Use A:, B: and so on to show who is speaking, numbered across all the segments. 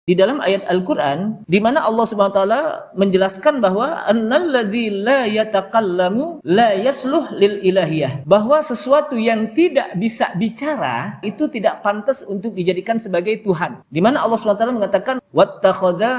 A: di dalam ayat Al-Qur'an di mana Allah Subhanahu wa taala menjelaskan bahwa annalladzi la yatakallamu la yasluh lil ilahiyah, bahwa sesuatu yang tidak bisa bicara itu tidak pantas untuk dijadikan sebagai Tuhan. Di mana Allah Subhanahu wa taala mengatakan wattakhadha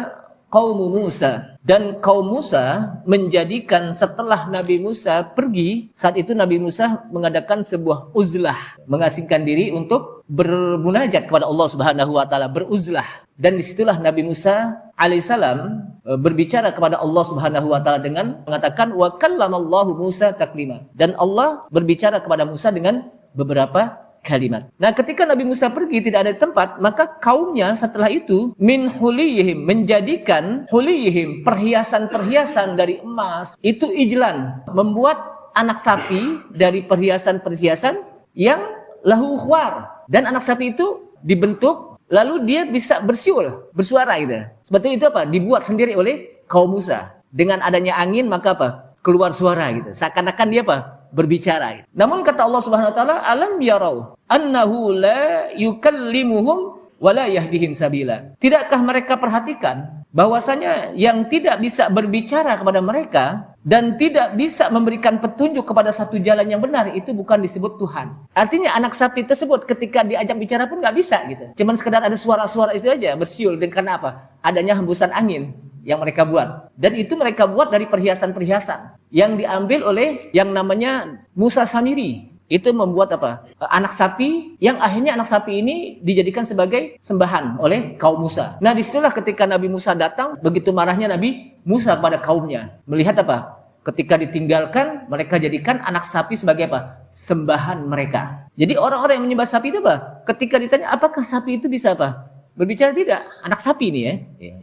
A: qaumu Musa, dan kaum Musa menjadikan setelah Nabi Musa pergi, saat itu Nabi Musa mengadakan sebuah uzlah, mengasingkan diri untuk bermunajat kepada Allah Subhanahu wa taala, beruzlah. Dan disitulah Nabi Musa alaihissalam berbicara kepada Allah Subhanahu wa taala dengan mengatakan wa kallamallahu Musa taklima, dan Allah berbicara kepada Musa dengan beberapa kalimat. Nah, ketika Nabi Musa pergi tidak ada tempat, maka kaumnya setelah itu min huliyihim, menjadikan huliyihim, perhiasan-perhiasan dari emas, itu ijlan, membuat anak sapi dari perhiasan-perhiasan yang lahu khwar, dan anak sapi itu dibentuk lalu dia bisa bersiul, bersuara gitu. Sebetulnya itu apa? Dibuat sendiri oleh kaum Musa. Dengan adanya angin maka apa? Keluar suara gitu. Seakan-akan dia apa? Berbicara. Namun kata Allah Subhanahu wa taala, alam yarau annahu la yukallimuhum wa la yahdihim sabila. Tidakkah mereka perhatikan bahwasanya yang tidak bisa berbicara kepada mereka dan tidak bisa memberikan petunjuk kepada satu jalan yang benar itu bukan disebut Tuhan. Artinya anak sapi tersebut ketika diajak bicara pun nggak bisa gitu. Cuman sekedar ada suara-suara itu aja bersiul, dan karena apa? Adanya hembusan angin yang mereka buat. Dan itu mereka buat dari perhiasan-perhiasan yang diambil oleh yang namanya Musa Samiri. Itu membuat apa? Anak sapi, yang akhirnya anak sapi ini dijadikan sebagai sembahan oleh kaum Musa. Nah, disitulah ketika Nabi Musa datang, begitu marahnya Nabi Musa kepada kaumnya. Melihat apa? Ketika ditinggalkan, mereka jadikan anak sapi sebagai apa? Sembahan mereka. Jadi orang-orang yang menyembah sapi itu apa? Ketika ditanya, apakah sapi itu bisa apa? Berbicara, tidak, anak sapi ini ya.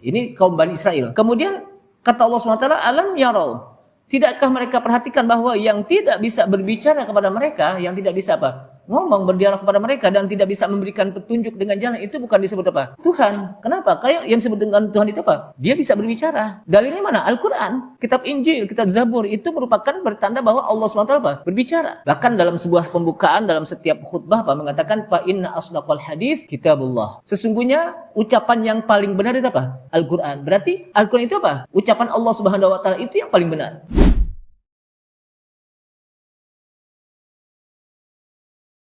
A: Ini kaum Bani Israel. Kemudian kata Allah SWT, alam yarau, tidakkah mereka perhatikan bahwa yang tidak bisa berbicara kepada mereka, yang tidak bisa apa? Ngomong, berdialog kepada mereka dan tidak bisa memberikan petunjuk dengan jalan, itu bukan disebut apa? Tuhan. Kenapa? Kayak yang disebut dengan Tuhan itu apa? Dia bisa berbicara. Dalilnya mana? Al-Quran, kitab Injil, kitab Zabur, itu merupakan bertanda bahwa Allah SWT apa? Berbicara. Bahkan dalam sebuah pembukaan, dalam setiap khutbah apa? Mengatakan, fa inna asdaqal hadits kitabullah. Sesungguhnya ucapan yang paling benar itu apa? Al-Quran. Berarti Al-Quran itu apa? Ucapan Allah Subhanahu wa taala itu yang paling benar.